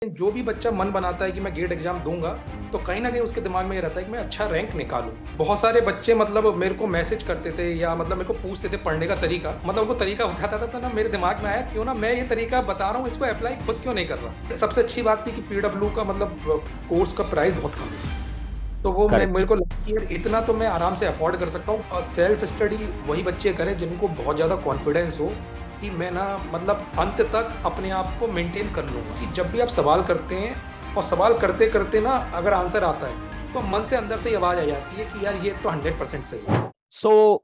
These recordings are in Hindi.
जो भी बच्चा मन बनाता है कि मैं गेट एग्जाम दूंगा, तो कहीं ना कहीं उसके दिमाग में ये रहता है कि मैं अच्छा रैंक निकालूं। बहुत सारे बच्चे मतलब मेरे को मैसेज करते थे या मतलब मेरे को पूछते थे पढ़ने का तरीका, मतलब उनको तरीका बताता था तो ना मेरे दिमाग में आया क्यों ना मैं ये तरीका बता रहा हूँ, इसको अप्लाई खुद क्यों नहीं कर रहा। सबसे अच्छी बात थी कि पीडब्ल्यू का मतलब कोर्स का प्राइस बहुत कम है, तो वो मैं मेरे करेक्ट। को लगता है यार इतना तो मैं आराम से अफोर्ड कर सकता हूँ। और सेल्फ स्टडी वही बच्चे करें जिनको बहुत ज़्यादा कॉन्फिडेंस हो कि मैं ना मतलब अंत तक अपने आप को मेंटेन कर लूँगा। कि जब भी आप सवाल करते हैं और सवाल करते करते ना अगर आंसर आता है तो मन से अंदर से ही आवाज़ आ जाती है कि यार ये तो 100% सही है। So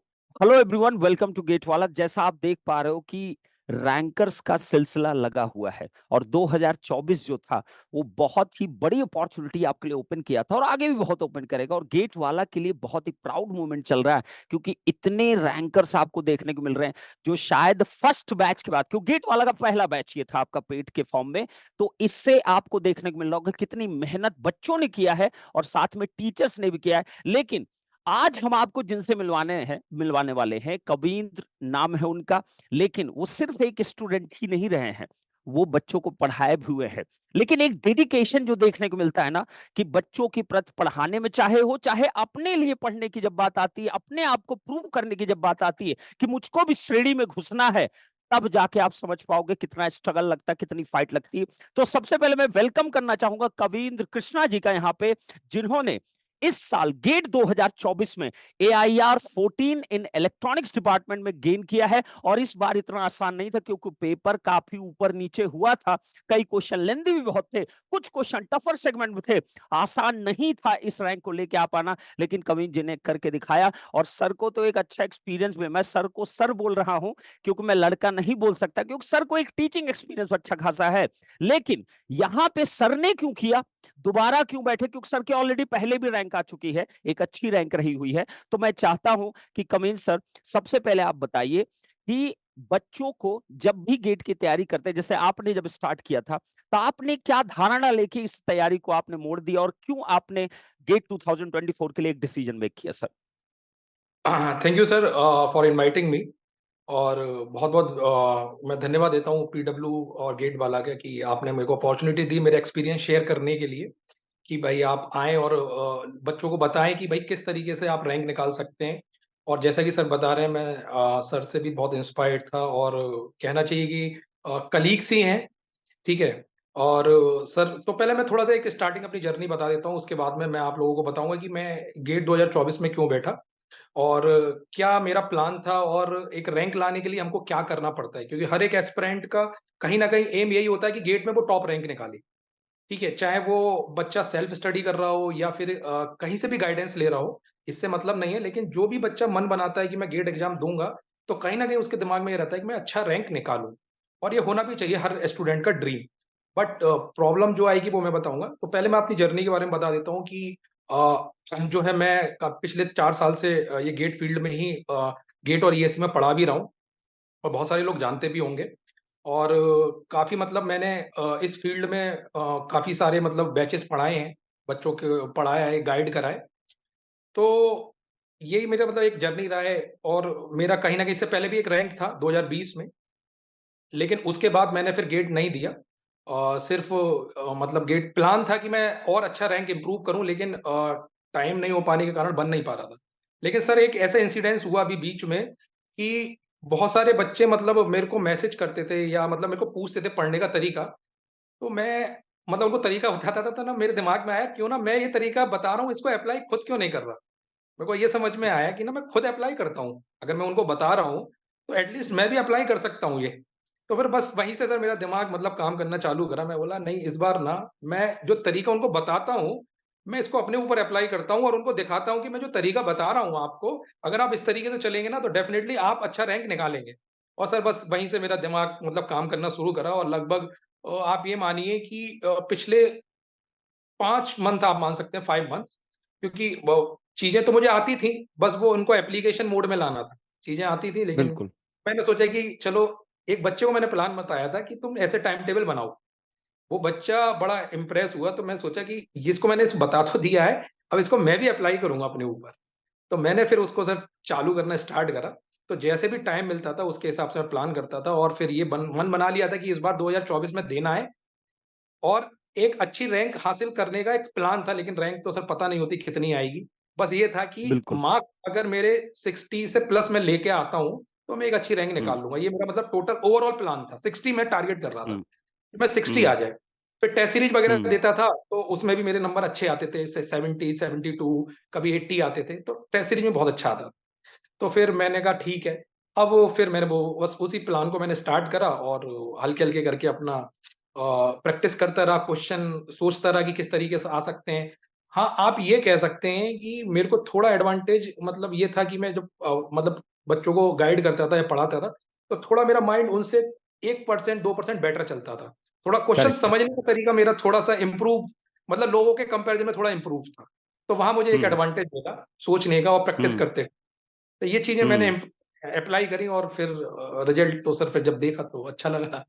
hello everyone, welcome to GATE Wallah. जैसा आप देख पा रहे हो कि रैंकर्स का सिलसिला लगा हुआ है और 2024 जो था वो बहुत ही बड़ी अपॉर्चुनिटी आपके लिए ओपन किया था और आगे भी बहुत ओपन करेगा। और गेट वाला के लिए बहुत ही प्राउड मोमेंट चल रहा है क्योंकि इतने रैंकर्स आपको देखने को मिल रहे हैं जो शायद फर्स्ट बैच के बाद, क्योंकि गेट वाला का पहला बैच ये था आपका पेड के फॉर्म में, तो इससे आपको देखने को मिल रहा होगा कितनी मेहनत बच्चों ने किया है और साथ में टीचर्स ने भी किया है। लेकिन आज हम आपको जिनसे मिलवाने वाले हैं, कविंद्र नाम है उनका। लेकिन वो सिर्फ एक स्टूडेंट ही नहीं रहे हैं, वो बच्चों को पढ़ाए भी हुए हैं। लेकिन एक डेडिकेशन जो देखने को मिलता है ना, कि बच्चों की प्रति पढ़ाने में चाहे अपने लिए पढ़ने की जब बात आती है, अपने आप को प्रूव करने की जब बात आती है कि मुझको भी श्रेणी में घुसना है, तब जाके आप समझ पाओगे कितना स्ट्रगल लगता है, कितनी फाइट लगती है। तो सबसे पहले मैं वेलकम करना चाहूंगा कविंद्र कृष्णा जी का यहाँ पे, जिन्होंने इस साल गेट 2024 में AIR 14 इन इलेक्ट्रॉनिक्स डिपार्टमेंट में गेन किया है। और इस बार इतना आसान नहीं था क्योंकि पेपर काफी ऊपर नीचे हुआ था, कई क्वेश्चन लेंदी भी बहुत थे, कुछ क्वेश्चन टफर सेगमेंट में थे। आसान नहीं था इस रैंक को लेके आ पाना, लेकिन कविन जी ने करके दिखाया। और सर को तो एक अच्छा एक्सपीरियंस भी, मैं सर को सर बोल रहा हूं क्योंकि मैं लड़का नहीं बोल सकता, क्योंकि सर को एक टीचिंग एक्सपीरियंस अच्छा खासा है। लेकिन यहां पे सर ने क्यों किया, दोबारा क्यों बैठे, क्योंकि सर की ऑलरेडी पहले भी रैंक आ चुकी है, एक अच्छी रैंक रही हुई है। तो मैं चाहता हूं कि कमिन सर, सबसे पहले आप बताइए कि बच्चों को जब भी गेट की तैयारी करते हैं, जैसे आपने जब स्टार्ट किया था, तो आपने क्या धारणा लेके इस तैयारी को आपने मोड़ दिया और क्यों आपने गेट 2024 के लिए एक डिसीजन मेक किया sir? Thank you sir for inviting me. और बहुत बहुत मैं धन्यवाद देता हूँ पीडब्ल्यू और गेट वाला का कि आपने मेरे को अपॉर्चुनिटी दी मेरे एक्सपीरियंस शेयर करने के लिए। कि भाई आप आएँ और बच्चों को बताएँ कि भाई किस तरीके से आप रैंक निकाल सकते हैं। और जैसा कि सर बता रहे हैं, मैं सर से भी बहुत इंस्पायर्ड था और कहना चाहिए कि कलीग्स ही हैं, ठीक है? और सर तो पहले मैं थोड़ा-सा एक स्टार्टिंग अपनी जर्नी बता देता हूँ, उसके बाद में मैं आप लोगों को बताऊँगा कि मैं गेट 2024 में क्यों बैठा और क्या मेरा प्लान था और एक रैंक लाने के लिए हमको क्या करना पड़ता है। क्योंकि हर एक एस्पिरेंट का कहीं न कहीं एम यही होता है कि गेट में वो टॉप रैंक निकाले। ठीक है, चाहे वो बच्चा सेल्फ स्टडी कर रहा हो या फिर कहीं से भी गाइडेंस ले रहा हो, इससे मतलब नहीं है। लेकिन जो भी बच्चा मन बनाता है कि मैं गेट एग्ज़ाम दूँगा, तो कहीं न कहीं उसके दिमाग में ये रहता है कि मैं अच्छा रैंक निकालूँ। और ये होना भी चाहिए हर स्टूडेंट का ड्रीम। बट प्रॉब्लम जो आएगी वो मैं बताऊँगा। तो पहले मैं अपनी जर्नी के बारे में बता देता हूँ कि जो है मैं क पिछले 4 साल से ये गेट फ़ील्ड में ही गेट और ईएससी में पढ़ा भी रहा हूँ और बहुत सारे लोग जानते भी होंगे। और काफ़ी मतलब मैंने इस फ़ील्ड में काफ़ी सारे मतलब बैचेज़ पढ़ाए हैं, बच्चों को पढ़ाया है, गाइड करा है। तो यही मेरा मतलब एक जर्नी रहा है और मेरा कहीं न कहीं इससे पहले भी एक रैंक था 2020 में, लेकिन उसके बाद मैंने फिर गेट नहीं दिया। सिर्फ़ मतलब गेट प्लान था कि मैं और अच्छा रैंक इम्प्रूव करूँ, लेकिन टाइम नहीं हो पाने के कारण बन नहीं पा रहा था। लेकिन सर एक ऐसा इंसिडेंस हुआ अभी बीच में कि बहुत सारे बच्चे मतलब मेरे को मैसेज करते थे या मतलब मेरे को पूछते थे पढ़ने का तरीका। तो मैं मतलब उनको तरीका बताता था तो ना मेरे दिमाग में आया क्यों ना मैं ये तरीका बता रहा हूँ, इसको अप्लाई खुद क्यों नहीं कर रहा? मेरे को ये समझ में आया कि ना मैं खुद अप्लाई करता हूँ। अगर मैं उनको बता रहा हूँ, तो एट लीस्ट मैं भी अप्लाई कर सकता हूँ ये। तो फिर बस वहीं से सर मेरा दिमाग मतलब काम करना चालू करा। मैं बोला नहीं, इस बार ना मैं जो तरीका उनको बताता हूँ, मैं इसको अपने ऊपर अप्लाई करता हूँ और उनको दिखाता हूँ कि मैं जो तरीका बता रहा हूँ आपको, अगर आप इस तरीके से चलेंगे ना तो डेफिनिटली आप अच्छा रैंक निकालेंगे। और सर बस वहीं से मेरा दिमाग मतलब काम करना शुरू करा और लगभग आप ये मानिए कि पिछले 5 मंथ आप मान सकते हैं, 5 मंथ्स, क्योंकि वो चीज़ें तो मुझे आती थी, बस वो उनको एप्लीकेशन मोड में लाना था। चीज़ें आती थी लेकिन बिल्कुल। मैंने सोचा कि चलो एक बच्चे को मैंने प्लान बताया था कि तुम ऐसे टाइम टेबल बनाओ। वो बच्चा बड़ा इम्प्रेस हुआ तो मैं सोचा कि इसको मैंने बता तो दिया है, अब इसको मैं भी अप्लाई करूँगा अपने ऊपर। तो मैंने फिर उसको सर चालू करना स्टार्ट करा। तो जैसे भी टाइम मिलता था उसके हिसाब से मैं प्लान करता था और फिर ये मन बना लिया था कि इस बार 2024 में देना है। और एक अच्छी रैंक हासिल करने का एक प्लान था, लेकिन रैंक तो सर पता नहीं होती कितनी आएगी। बस ये था कि बिल्कुल। मार्क्स अगर मेरे 60 से प्लस मैं लेके आता हूँ, तो मैं एक अच्छी रैंक हुँ, निकाल लूँगा। ये मेरा मतलब टोटल ओवरऑल प्लान था। 60 मैं टारगेट कर रहा था, हुँ, कि मैं 60 आ हुँ, जाए। फिर टेस्ट सीरीज वगैरह हुँ, देता था, तो उसमें भी मेरे नंबर अच्छे आते थे, से 70, 72, कभी 80 आते थे, तो टेस्ट सीरीज में बहुत अच्छा आता था। तो फिर मैंने कहा ठीक है। अब फिर मैंने वो बस उसी प्लान को मैंने स्टार्ट करा और हल्के-हल्के करके अपना प्रैक्टिस करता रहा, क्वेश्चन सोचता रहा कि किस तरीके से आ सकते हैं। हाँ, आप ये कह सकते हैं कि मेरे को थोड़ा एडवांटेज मतलब ये था कि मैं जब मतलब बच्चों को गाइड करता था या पढ़ाता था, तो थोड़ा मेरा माइंड उनसे 1% 2% बेटर चलता था। थोड़ा क्वेश्चन करेक्ट। समझने का तरीका मेरा थोड़ा-सा इम्प्रूव मतलब लोगों के कंपैरिज़न में थोड़ा इम्प्रूव था। तो वहाँ मुझे एक हुँ, एडवांटेज मिला सोचने का और प्रैक्टिस हुँ, करते। तो ये चीज़ें मैंने हुँ। अप्लाई करी और फिर रिज़ल्ट तो सर फिर जब देखा तो अच्छा लगा।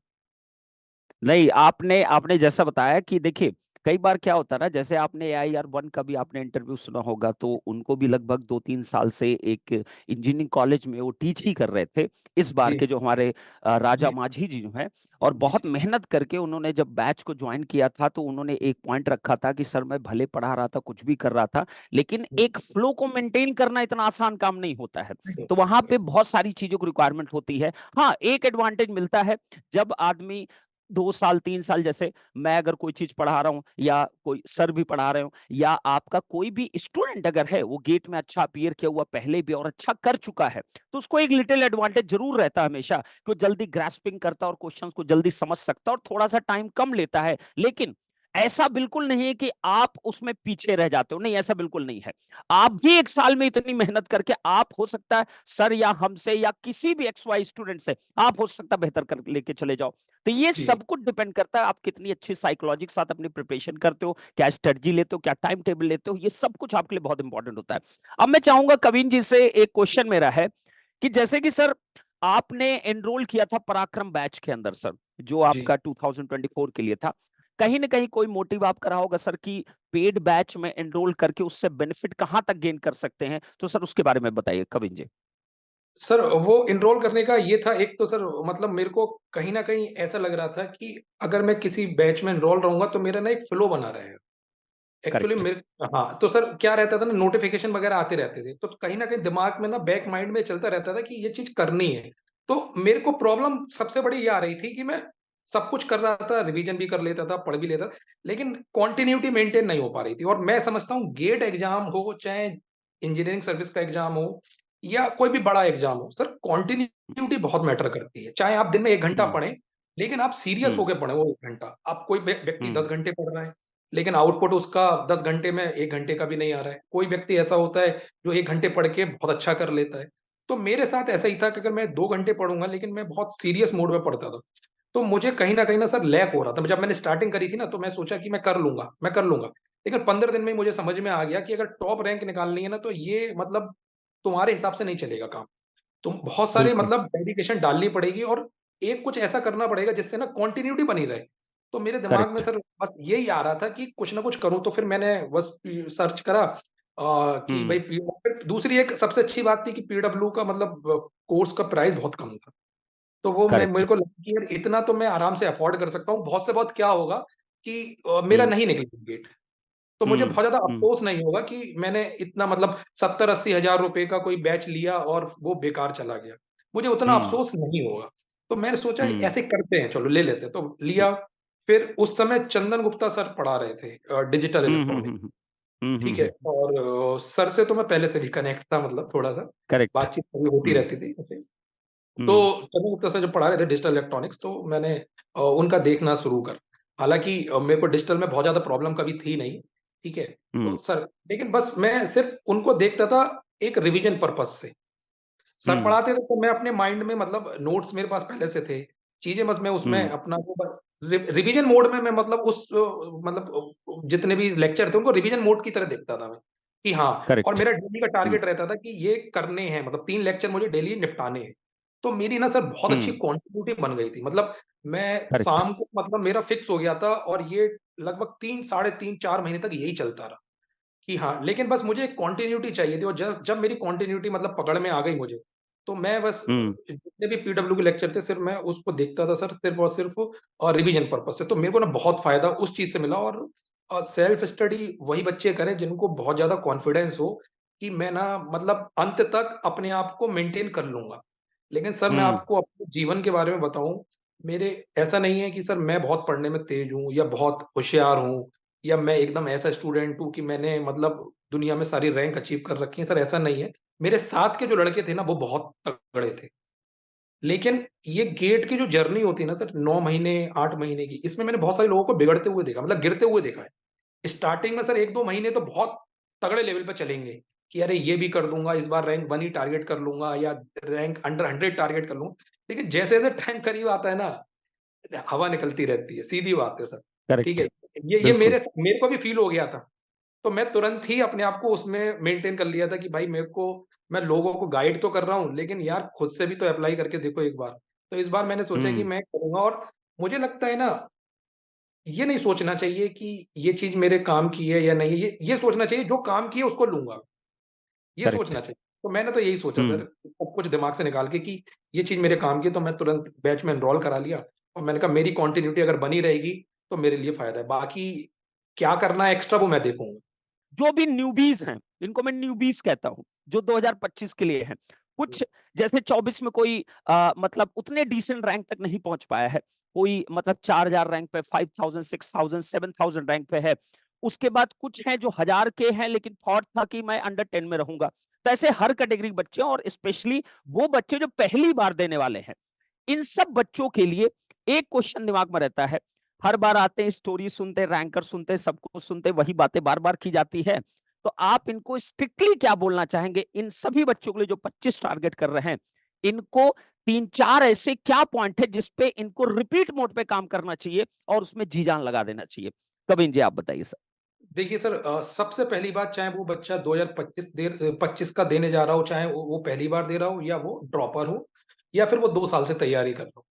नहीं, आपने आपने जैसा बताया कि देखिए, कई बार क्या होता है ना, जैसे आपने AIR-1 का भी आपने इंटरव्यू सुना होगा, तो उनको भी लगभग 2-3 साल से एक इंजीनियरिंग कॉलेज में वो टीच ही कर रहे थे। इस बार जी, के जो हमारे राजा जी, मांझी जी जो हैं, और जी, बहुत जी। मेहनत करके उन्होंने जब बैच को जॉइन किया था, तो उन्होंने एक पॉइंट रखा था कि सर मैं भले पढ़ा रहा था, कुछ भी कर रहा था, लेकिन हुँ, एक फ्लो को मेंटेन करना इतना आसान काम नहीं होता है। नहीं तो होता है वहां सर। पे बहुत सारी चीजों की रिक्वायरमेंट होती है। हाँ, एक एडवांटेज मिलता है, जब आदमी 2 साल 3 साल, जैसे मैं अगर कोई चीज पढ़ा रहा हूँ या कोई सर भी पढ़ा रहे हो या आपका कोई भी स्टूडेंट अगर है, वो गेट में अच्छा अपीयर किया हुआ पहले भी और अच्छा कर चुका है, तो उसको एक लिटिल एडवांटेज जरूर रहता है हमेशा, कि वो जल्दी ग्रास्पिंग करता है और क्वेश्चंस को जल्दी समझ सकता है और थोड़ा सा टाइम कम लेता है। लेकिन ऐसा बिल्कुल नहीं है कि आप उसमें पीछे रह जाते हो, नहीं, ऐसा बिल्कुल नहीं है। आप भी एक साल में इतनी मेहनत करके, आप हो सकता है सर या हमसे या किसी भी XY स्टूडेंट से, आप हो सकता है बेहतर कर लेके चले जाओ। तो ये जी, सब कुछ डिपेंड करता है आप कितनी अच्छी साइकोलॉजी के साथ अपनी प्रिपरेशन करते हो, क्या स्ट्रेटजी लेते हो, क्या टाइम टेबल लेते हो, ये सब कुछ आपके लिए बहुत इंपॉर्टेंट होता है। अब मैं चाहूंगा कविन जी से एक क्वेश्चन मेरा है, कि जैसे कि सर आपने एनरोल किया था पराक्रम बैच के अंदर सर, जो जी। आपका 2024 के लिए था, कहीं ना कहीं कोई मोटिव आपका रहा होगा सर कि पेड बैच में एनरोल करके उससे बेनिफिट कहां तक गेन कर सकते हैं, तो सर उसके बारे में बताइए कविन जी। सर वो एनरोल करने का ये था एक तो सर मतलब मेरे को कहीं न कहीं ऐसा लग रहा था कि अगर मैं किसी बैच में एनरोल रहूँगा तो मेरा ना एक फ्लो बना रहेगा। Actually correct. मेरे हाँ, तो सर क्या रहता था ना नोटिफ़िकेशन वग़ैरह आते रहते थे, तो कहीं न कहीं दिमाग में ना बैक माइंड में चलता रहता था कि ये चीज़ करनी है। तो मेरे को प्रॉब्लम सबसे बड़ी ये आ रही थी कि मैं सब कुछ कर रहा था, रिवीज़न भी कर लेता था, पढ़ भी लेता था, लेकिन कंटिन्यूटी मेंटेन नहीं हो पा रही थी और मैं समझता हूँ गेट एग्ज़ाम हो, चाहे इंजीनियरिंग सर्विस का एग्ज़ाम हो या कोई भी बड़ा एग्ज़ाम हो, सर कंटिन्यूटी बहुत मैटर करती है। चाहे आप दिन में 1 घंटा हम्म, पढ़ें, लेकिन आप सीरियस हम्म, होके पढ़ें वो 1 घंटा। अब कोई व्यक्ति हम्म, 10 घंटे पढ़ रहा है, लेकिन आउटपुट उसका 10 घंटे में 1 घंटे का भी नहीं आ रहा है। कोई व्यक्ति ऐसा होता है जो 1 घंटे पढ़ के बहुत अच्छा कर लेता है। तो मेरे साथ ऐसा ही था कि अगर मैं 2 घंटे पढ़ूँगा लेकिन मैं बहुत सीरियस मोड में पढ़ता था। तो मुझे कहीं न कहीं ना सर लैक हो रहा था। जब मैंने स्टार्टिंग करी थी ना तो मैं सोचा कि मैं कर लूँगा, मैं कर लूँगा। लेकिन 15 दिन में ही मुझे समझ में आ गया कि अगर टॉप रैंक निकालनी है ना तो ये मतलब तुम्हारे हिसाब से नहीं चलेगा काम। तुम बहुत सारे बिल्कुल। मतलब डेडिकेशन डालनी पड़ेगी और एक कुछ ऐसा करना पड़ेगा जिससे ना कंटिन्यूटी बनी रहे। तो मेरे दिमाग में करेक्ट। सर बस यही आ रहा था कि कुछ ना कुछ करूँ तो फिर मैंने बस सर्च करा कि हम्म। भाई पी फिर दूसरी एक सबसे अच्छी बात थी कि पीडब्ल्यू का मतलब कोर्स का प्राइस बहुत कम था। तो वो मैं करेक्ट। मेरे को लगा कि यार इतना तो मैं आराम से अफोर्ड कर सकता हूँ। बहुत से बहुत क्या होगा कि मेरा हम्म, नहीं निकलेगा गेट। तो मुझे हम्म, बहुत ज़्यादा हम्म, अफ़सोस नहीं होगा कि मैंने इतना मतलब 70-80 हज़ार रुपए का कोई बैच लिया और वो बेकार चला गया। मुझे उतना हम्म, अफ़सोस नहीं होगा। तो मैंने सोचा हम्म, ऐसे करते हैं, चलो ले लेते हैं। तो लिया, फिर उस समय चंदन गुप्ता सर पढ़ा रहे थे डिजिटल हम्म, हम्म, इलेक्ट्रॉनिक्स, ठीक है? हम्म। और सर से तो मैं पहले से भी कनेक्ट था मतलब थोड़ा-सा, करेक्ट। बातचीत कभी होती हम्म, रहती थी ऐसे। तो हम्म, चंदन गुप्ता सर जब पढ़ा रहे थे डिजिटल इलेक्ट्रॉनिक्स तो मैंने उनका देखना शुरू करा। हालाँकि मेरे को डिजिटल में बहुत ज़्यादा प्रॉब्लम कभी थी नहीं, ठीक है? तो हम्म, सर लेकिन बस मैं सिर्फ़ उनको देखता था एक रिवीजन पर्पज़ से। सर हम्म, पढ़ाते थे तो मैं अपने माइंड में मतलब नोट्स मेरे पास पहले से थे। चीज़ें बस मैं उसमें हम्म। अपना वो रिवीजन मोड में मैं मतलब उस जितने भी लेक्चर थे उनको रिवीजन मोड की तरह देखता था मैं, कि हाँ और करेक्ट। मेरा डेली का हम्म, टारगेट रहता था कि ये करने हैं मतलब 3 लेक्चर मुझे डेली निपटाने हैं। तो मेरी ना सर बहुत अच्छी हम्म। कंटिन्यूटी बन गई थी। मतलब मैं करेक्ट। शाम को मतलब मेरा फिक्स हो गया था और ये लगभग 3 साढ़े 3 4 महीने तक यही चलता रहा, कि हाँ, लेकिन बस मुझे एक कंटिन्यूटी चाहिए थी और जब जब मेरी कंटिन्यूटी मतलब पकड़ में आ गई मुझे, तो मैं बस हुँ, जितने भी पीडब्ल्यू के लेक्चर थे सिर्फ़ मैं उसको देखता था सर, सिर्फ़ और सिर्फ़ रिवीजन पर्पज़ से। तो मेरे को ना बहुत फ़ायदा उस चीज़ से मिला और सेल्फ स्टडी वही बच्चे करें जिनको बहुत ज़्यादा कॉन्फिडेंस हो कि मैं ना मतलब अंत तक अपने आप को मेंटेन कर लूँगा। लेकिन सर मैं हुँ, आपको अपने जीवन के बारे में बताऊँ, मेरे ऐसा नहीं है कि सर मैं बहुत पढ़ने में तेज़ हूँ या बहुत होशियार हूँ या मैं एकदम ऐसा स्टूडेंट हूँ कि मैंने मतलब दुनिया में सारी रैंक अचीव कर रखी है, सर ऐसा नहीं है। मेरे साथ के जो लड़के थे ना वो बहुत तगड़े थे। लेकिन ये गेट की जो जर्नी होती है ना सर 9 महीने, 8 महीने की, इसमें मैंने बहुत सारे लोगों को बिगड़ते हुए देखा, मतलब गिरते हुए देखा है। स्टार्टिंग में सर 1-2 महीने तो बहुत तगड़े लेवल पे चलेंगे कि अरे ये भी कर दूँगा, इस बार रैंक 1 ही टारगेट कर लूँगा या रैंक अंडर 100 टारगेट कर लूँगा। लेकिन जैसे-जैसे टाइम करीब आता है ना, हवा निकलती रहती है, सीधी बात है सर। ठीक है? करेक्ट, ये बिल्कुल। मेरे को भी फ़ील हो गया था। तो मैं तुरंत ही अपने आप को उसमें मेंटेन कर लिया था कि भाई मेरे को मैं लोगों को गाइड तो कर रहा हूँ, लेकिन यार खुद से भी तो अप्लाई करके देखो एक बार। तो इस बार मैंने सोचा कि हुँ, मैं करूँगा और मुझे लगता है ना, ये नहीं सोचना चाहिए कि ये चीज़ मेरे काम की है या नहीं, ये सोचना चाहिए जो काम की है उसको लूँगा, ये करेक्ट। सोचना चाहिए। तो मैंने तो यही सोचा हुँ। सर, सब कुछ दिमाग से निकाल के कि ये चीज़ मेरे काम की है, तो मैं तुरंत बैच में एनरोल करा लिया और मैंने कहा मेरी कंटिन्यूटी अगर बनी रहेगी, तो मेरे लिए फ़ायदा है। बाकी क्या करना है एक्स्ट्रा वो मैं देखूँगा। जो भी न्यूबीज हैं, इनको मैं न्यूबीज कहता हूँ, जो 2025 के लिए हैं। कुछ जैसे 24 में कोई मतलब उतने डिसेंट रैंक तक नहीं पहुंच पाया है। कोई मतलब 4000 रैंक पे, 5000, 6000, 7000 रैंक पे है। उसके बाद कुछ हैं जो 1000 के हैं, लेकिन थॉट था कि मैं अंडर 10 में रहूंगा। तो ऐसे हर कैटेगरी बच्चे, और स्पेशली वो बच्चे जो पहली बार देने वाले हैं, इन सब बच्चों के लिए एक क्वेश्चन दिमाग में रहता है। हर बार आते हैं, स्टोरी सुनते, रैंकर सुनते, सब कुछ सुनते, वही बातें बार बार की जाती है। तो आप इनको स्ट्रिक्टली क्या बोलना चाहेंगे इन सभी बच्चों के लिए जो 25 टारगेट कर रहे हैं? इनको तीन चार ऐसे क्या पॉइंट है जिसपे इनको रिपीट मोड पे काम करना चाहिए और उसमें जी जान लगा देना चाहिए? कविन जी, आप बताइए सर। देखिए सर, सबसे पहली बात, चाहे वो बच्चा 25 का देने जा रहा हो, चाहे वो पहली बार दे रहा हो या वो ड्रॉपर हो या फिर वो 2 साल से तैयारी कर रहा हो।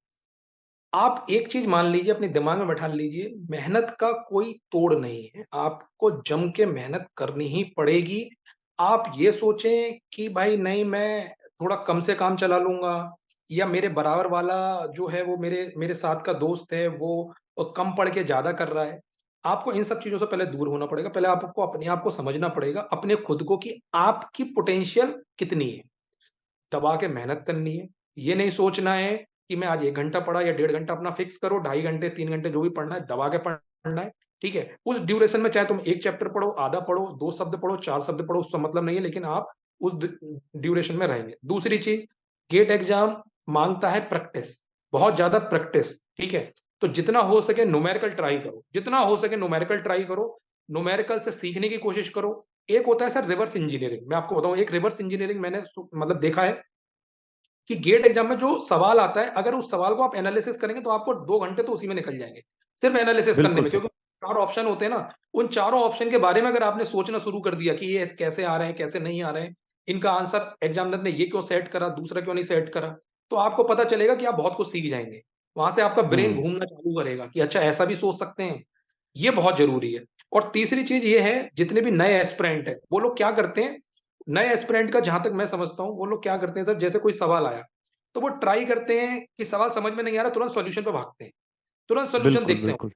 आप एक चीज़ मान लीजिए, अपने दिमाग में बैठा लीजिए, मेहनत का कोई तोड़ नहीं है। आपको जम के मेहनत करनी ही पड़ेगी। आप ये सोचें कि भाई नहीं मैं थोड़ा कम से काम चला लूँगा या मेरे बराबर वाला जो है वो मेरे मेरे साथ का दोस्त है वो कम पढ़ के ज़्यादा कर रहा है। आपको इन सब चीज़ों से पहले दूर होना पड़ेगा। पहले आपको अपने आप को समझना पड़ेगा, अपने खुद को कि आपकी पोटेंशियल कितनी है। दबा के मेहनत करनी है। ये नहीं सोचना है कि मैं आज 1 घंटा पढ़ा या डेढ़ घंटा अपना फिक्स करो, ढाई घंटे, 3 घंटे जो भी पढ़ना है, दबा के पढ़ना है, ठीक है? उस ड्यूरेशन में चाहे तुम 1 चैप्टर पढ़ो, आधा पढ़ो, 2 शब्द पढ़ो, 4 शब्द पढ़ो, उससे मतलब नहीं है, लेकिन आप उस ड्यूरेशन में रहेंगे। दूसरी चीज़, गेट एग्ज़ाम माँगता है प्रैक्टिस, बहुत ज़्यादा प्रैक्टिस, ठीक है? तो जितना हो सके न्यूमेरिकल ट्राई करो, जितना हो सके न्यूमेरिकल ट्राई करो, न्यूमेरिकल से सीखने की कोशिश करो। एक होता है सर रिवर्स इंजीनियरिंग, मैं आपको बताऊँ, एक रिवर्स इंजीनियरिंग मैंने मतलब देखा है कि गेट एग्जाम में जो सवाल आता है, अगर उस सवाल को आप एनालिसिस करेंगे तो आपको 2 घंटे तो उसी में निकल जाएँगे, सिर्फ एनालिसिस करने बिल्कुल में। सर। क्योंकि 4 ऑप्शन होते हैं ना, उन चारों ऑप्शन के बारे में अगर आपने सोचना शुरू कर दिया कि ये कैसे आ रहे हैं, कैसे नहीं आ रहे हैं, इनका आंसर एग्जामिनर ने ये क्यों सेट करा, दूसरा क्यों नहीं सेट करा, तो आपको पता चलेगा कि आप बहुत कुछ सीख जाएँगे। वहाँ से आपका ब्रेन हुँ, घूमना चालू करेगा कि अच्छा ऐसा भी सोच सकते हैं, ये बहुत ज़रूरी है। और तीसरी चीज़ ये है, जितने भी नए एस्पिरेंट हैं, वो लोग क्या करते हैं, नए एस्पिरेंट का जहाँ तक मैं समझता हूँ, वो लोग क्या करते हैं सर, जैसे कोई सवाल आया, तो वो ट्राई करते हैं कि सवाल समझ में नहीं आ रहा, तुरंत सॉल्यूशन पे भागते हैं, तुरंत सॉल्यूशन बिल्कुल, देखते हैं बिल्कुल।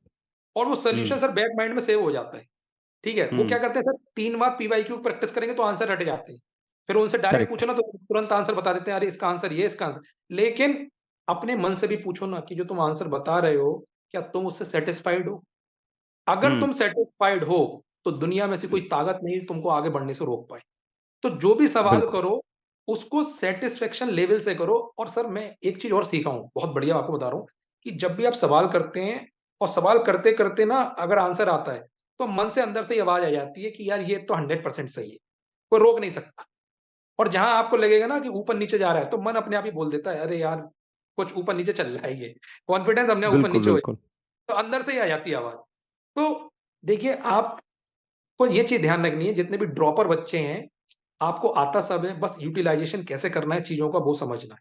और वो सॉल्यूशन हुँ, सर बैक माइंड में सेव हो जाता है, ठीक है? वो क्या हुँ, करते हैं सर, 3 बार पीवाईक्यू प्रैक्टिस करेंगे तो आंसर रट जाते हैं। फिर उनसे डायरेक्ट करेक्ट। पूछो ना तो तुरंत आंसर बता देते हैं, अरे इसका आंसर ये, इसका आंसर, लेकिन अपने मन से भी पूछो ना कि जो तुम आंसर बता रहे हो, क्या तुम उससे सैटिस्फाइड हो? अगर हुँ, तुम सैटिस्फाइड हो, तो दुनिया में से कोई ताकत नहीं तुमको आगे बढ़ने से रोक पाए। तो जो भी सवाल बिल्कुल। करो, उसको सैटिस्फैक्शन लेवल से करो। और सर मैं एक चीज़ और सीखा हूँ, बहुत बढ़िया आपको बता रहा हूँ, कि जब भी आप सवाल करते हैं और सवाल करते-करते ना अगर आंसर आता है, तो मन से अंदर से ये आवाज़ आ जाती है कि यार ये तो 100% सही है, कोई रोक नहीं सकता। और जहाँ आपको लगेगा ना कि ऊपर-नीचे जा रहा है, तो मन अपने आप ही बोल देता है, अरे यार, कुछ ऊपर-नीचे चल रहा है ये। कॉन्फिडेंस अपने आप बिल्कुल, ऊपर-नीचे हो बिल्कुल। जाता है, तो अंदर से ही आ जाती है आवाज़। तो देखिए, आपको ये चीज़ ध्यान रखनी है, जितने भी ड्रॉपर बच्चे हैं, आपको आता सब है, बस यूटिलाइज़ेशन कैसे करना है चीज़ों का वो समझना है,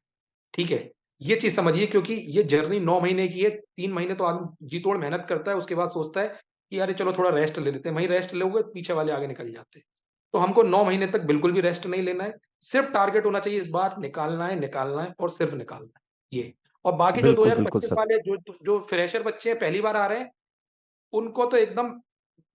ठीक है? ये चीज़ समझिए, क्योंकि ये जर्नी 9 महीने की है, 3 महीने तो आदमी जी-तोड़ मेहनत करता है, उसके बाद सोचता है कि अरे चलो थोड़ा रेस्ट ले लेते हैं, वहीं रेस्ट लोगे, पीछे वाले आगे निकल जाते हैं। तो हमको 9 महीने तक बिल्कुल भी रेस्ट नहीं लेना है, सिर्फ टारगेट होना चाहिए इस बार निकालना है और सिर्फ निकालना है ये। और बाकी जो बिल्कुल, बिल्कुल 2025 सर। वाले जो जो फ्रेशर बच्चे हैं पहली बार आ रहे हैं, उनको तो एकदम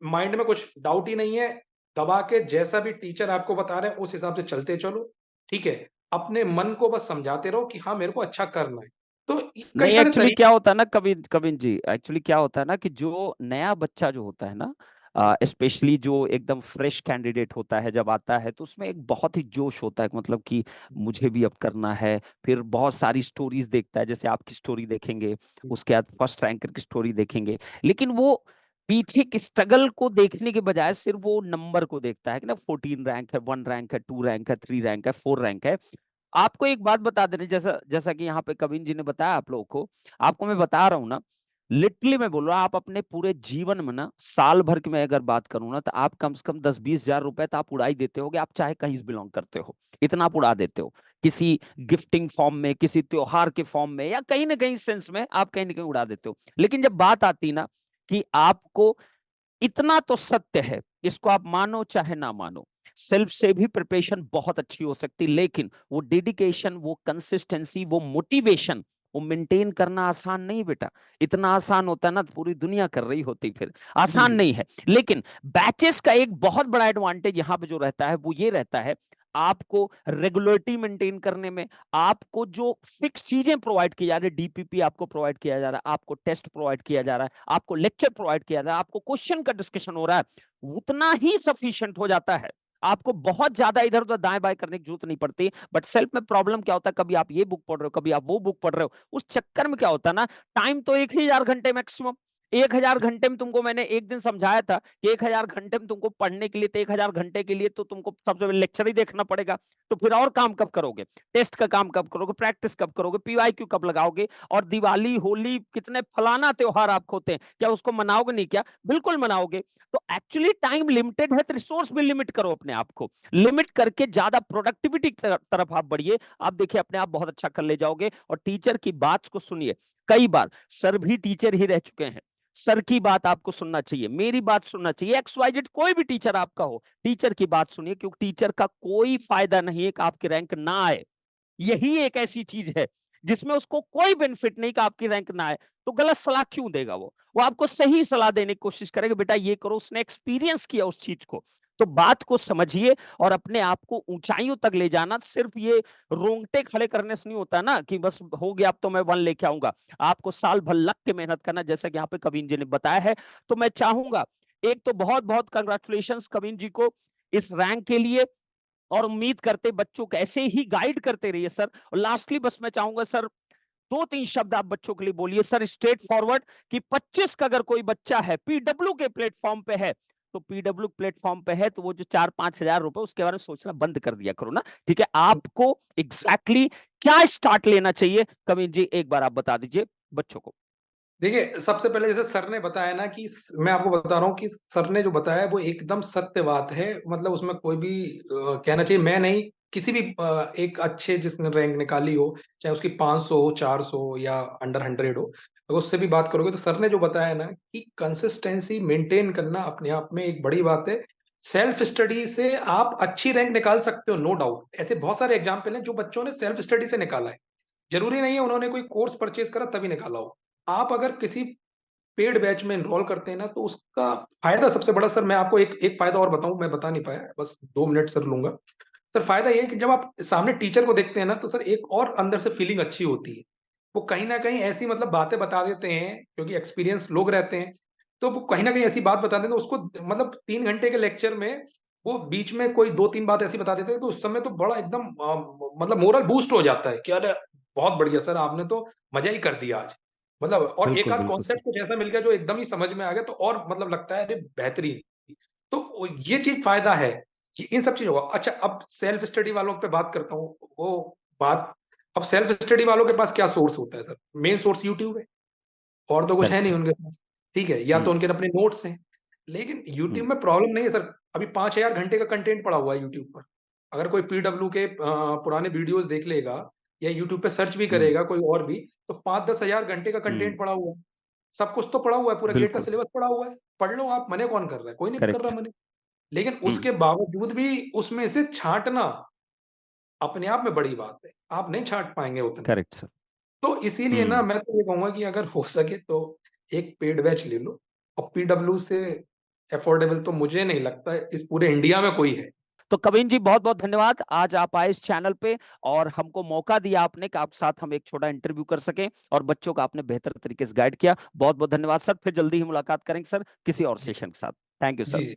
माइंड में कुछ डाउट ही नहीं है, दबा के जैसा भी टीचर आपको बता रहे हैं उस हिसाब से चलते चलो, ठीक है? अपने मन को बस समझाते रहो कि हाँ, मेरे को अच्छा करना है। तो कई नहीं, सारे एक्चुअली तरीके। क्या होता है ना कविन कविन जी, एक्चुअली क्या होता है ना कि जो नया बच्चा जो होता है ना, स्पेशली जो एकदम फ्रेश कैंडिडेट होता है, जब आता है तो उसमें एक बहुत ही जोश होता है, मतलब कि मुझे भी अब करना है। फिर बहुत सारी स्टोरीज देखता है, जैसे आपकी स्टोरी देखेंगे, उसके बाद फर्स्ट रैंकर की स्टोरी देखेंगे, लेकिन वो पीछे की स्ट्रगल को देखने के बजाय सिर्फ वो नंबर को देखता है कि ना 14 रैंक है, 1 रैंक है, 2 रैंक है, 3 रैंक है, 4 रैंक है। आपको एक बात बता दें, जैसा जैसा कि यहाँ पे कविन जी ने बताया आप लोगों को, आपको मैं बता रहा हूँ ना, लिटरली मैं बोल रहा हूँ, आप अपने पूरे जीवन में ना साल भर की मैं अगर बात करूँ ना, तो आप कम से कम 10-20 हजार रुपए तो आप उड़ा ही देते होगे, आप चाहे कहीं से बिलोंग करते हो, इतना आप उड़ा देते हो, किसी गिफ्टिंग फॉर्म में, किसी त्योहार के फॉर्म में, या कहीं ना कहीं सेंस में आप कहीं ना कहीं उड़ा देते हो। लेकिन जब बात आती ना कि आपको, इतना तो सत्य है, इसको आप मानो चाहे ना मानो, सेल्फ से भी प्रिपरेशन बहुत अच्छी हो सकती, लेकिन वो डेडिकेशन, वो कंसिस्टेंसी, वो मोटिवेशन, वो मेंटेन करना आसान नहीं बेटा। इतना आसान होता ना तो पूरी दुनिया कर रही होती, फिर जी, आसान जी। नहीं है। लेकिन बैचेस का एक बहुत बड़ा एडवांटेज यहाँ पे जो रहता है वो ये रहता है, आपको रेगुलरिटी मेंटेन करने में, आपको जो फिक्स चीजें प्रोवाइड की जा रही है, डीपीपी आपको प्रोवाइड किया जा रहा है, आपको टेस्ट प्रोवाइड किया जा रहा है, आपको लेक्चर प्रोवाइड किया जा रहा है, आपको क्वेश्चन का डिस्कशन हो रहा है, उतना ही सफिशिएंट हो जाता है। आपको बहुत ज्यादा इधर उधर दाएं बाएं करने की जरूरत नहीं पड़ती। बट सेल्फ में प्रॉब्लम क्या होता है, कभी आप ये बुक पढ़ रहे हो, कभी आप वो बुक पढ़ रहे हो, उस चक्कर में क्या होता है ना, टाइम तो 1000 घंटे मैक्सिमम, 1000 घंटे में तुमको मैंने एक दिन समझाया था कि 1000 घंटे में तुमको पढ़ने के लिए, तो 1000 घंटे के लिए तो तुमको सबसे पहले लेक्चर ही देखना पड़ेगा। तो फिर और काम कब करोगे, टेस्ट का काम कब करोगे, प्रैक्टिस कब करोगे, पीवाईक्यू कब लगाओगे, और दिवाली होली कितने फलाना त्योहार आपको होते हैं, क्या उसको मनाओगे नहीं क्या, बिल्कुल मनाओगे। तो एक्चुअली टाइम लिमिटेड है, तो रिसोर्स भी लिमिट करो, अपने आप को लिमिट करके ज्यादा प्रोडक्टिविटी की तरफ आप बढ़िए। आप देखिए अपने आप बहुत अच्छा कर ले जाओगे। और टीचर की बात को सुनिए, कई बार सर भी टीचर ही रह चुके हैं, सर की बात आपको सुनना चाहिए, मेरी बात सुनना चाहिए, XYZ कोई भी टीचर आपका हो, टीचर की बात सुनिए, क्योंकि टीचर का कोई फायदा नहीं है कि आपकी रैंक ना आए। यही एक ऐसी चीज है जिसमें उसको कोई बेनिफिट नहीं कि आपकी रैंक ना आए। तो गलत सलाह क्यों देगा, वो आपको सही सलाह देने की कोशिश करेगा, बेटा ये करो, उसने एक्सपीरियंस किया उस चीज को। तो बात को समझिए, और अपने आप को ऊंचाइयों तक ले जाना सिर्फ ये रोंगटे खड़े करने से नहीं होता ना, कि बस हो गया अब तो मैं 1 लेके आऊंगा। आपको साल भर लग के मेहनत करना, जैसा कि यहाँ पे कविन जी ने बताया है। तो मैं चाहूंगा, एक तो बहुत बहुत कंग्रेचुलेशन कविन जी को इस रैंक के लिए, और उम्मीद करते बच्चों को ऐसे ही गाइड करते रहिए सर। और लास्टली बस मैं चाहूंगा सर, 2-3 शब्द आप बच्चों के लिए बोलिए सर, स्ट्रेट फॉरवर्ड, कि 25 का अगर कोई बच्चा है, पीडब्ल्यू के प्लेटफॉर्म पे है, तो पीडब्ल्यू प्लेटफॉर्म पे है, तो वो जो 4-5 हजार रुपए, उसके बारे में सोचना बंद कर दिया करो ना। ठीक है, आपको एग्जैक्टली exactly क्या स्टार्ट लेना चाहिए, कविन जी एक बार आप बता दीजिए बच्चों को। देखिए, सबसे पहले जैसे सर ने बताया ना कि मैं आपको बता रहा हूँ कि सर ने जो बताया वो एकदम सत्य बात है। मतलब उसमें कोई भी कहना चाहिए मैं नहीं, किसी भी एक अच्छे जिसने रैंक निकाली हो, चाहे उसकी 500 हो, 400 या अंडर 100 हो, अगर उससे भी बात करोगे तो सर ने जो बताया ना कि कंसिस्टेंसी मेंटेन करना अपने आप में एक बड़ी बात है। सेल्फ स्टडी से आप अच्छी रैंक निकाल सकते हो, नो डाउट। ऐसे बहुत सारे एग्जाम्पल हैं जो बच्चों ने सेल्फ स्टडी से निकाला है। जरूरी नहीं है उन्होंने कोई कोर्स परचेज करा तभी निकाला हो। आप अगर किसी पेड बैच में एनरोल करते हैं ना, तो उसका फायदा सबसे बड़ा, सर मैं आपको एक एक फायदा और बताऊं, मैं बता नहीं पाया, बस 2 मिनट सर लूंगा। सर फायदा ये है कि जब आप सामने टीचर को देखते हैं ना, तो सर एक और अंदर से फीलिंग अच्छी होती है। वो कहीं ना कहीं ऐसी मतलब बातें बता देते हैं, क्योंकि एक्सपीरियंस लोग रहते हैं। तो वो कहीं ना कहीं ऐसी बात बता देते हैं, तो उसको मतलब 3 घंटे के लेक्चर में वो बीच में कोई 2-3 बात ऐसी बता देते हैं, तो उस समय तो बड़ा एकदम मतलब मोरल बूस्ट हो जाता है कि अरे बहुत बढ़िया सर, आपने तो मजा ही कर दिया आज। मतलब और एक बिल्कुल आध बिल्कुल सर। कॉन्सेप्ट कुछ ऐसा मिल गया जो एकदम ही समझ में आ गया, तो और मतलब लगता है अरे बेहतरीन। तो ये चीज फायदा है कि इन सब चीजों का। अच्छा, अब सेल्फ स्टडी वालों पे बात करता हूँ। वो बात, अब सेल्फ स्टडी वालों के पास क्या सोर्स होता है सर? मेन सोर्स यूट्यूब है, और तो कुछ है नहीं करेक्ट। उनके पास। ठीक है, या तो हम्म। उनके अपने नोट्स हैं। लेकिन यूट्यूब हम्म। में प्रॉब्लम नहीं है सर। अभी 5,000 घंटे का कंटेंट पड़ा हुआ है यूट्यूब पर। अगर कोई पीडब्ल्यू के पुराने वीडियोस देख लेगा, या यूट्यूब पे सर्च भी हम्म। करेगा कोई और भी, तो 5-10 हजार घंटे का हम्म। कंटेंट पड़ा हुआ है। सब कुछ तो पड़ा हुआ है, पूरा गेट का बिल्कुल। सिलेबस पड़ा हुआ है। पढ़ लो आप, मने कौन कर रहा है? कोई नहीं कर रहा करेक्ट। मने। लेकिन हम्म। उसके बावजूद भी उसमें से छांटना, अपने आप में बड़ी बात है। आप नहीं छाँट पाएँगे उतना। Correct sir. तो इसीलिए ना हम्म। मैं तो ये कहूँगा कि अगर हो सके तो एक पेड बैच ले लो, और पीडब्ल्यू से अफोर्डेबल तो मुझे नहीं लगता है इस पूरे इंडिया में कोई है। तो कविन जी बहुत बहुत धन्यवाद, आज आप आए इस चैनल पे और हमको मौका दिया आपने कि आपके साथ हम एक छोटा इंटरव्यू कर सकें और बच्चों का आपने बेहतर तरीके से गाइड किया। बहुत बहुत धन्यवाद सर, फिर जल्दी ही मुलाकात करेंगे सर किसी और जी, सेशन के साथ। थैंक यू जी, सर। जी।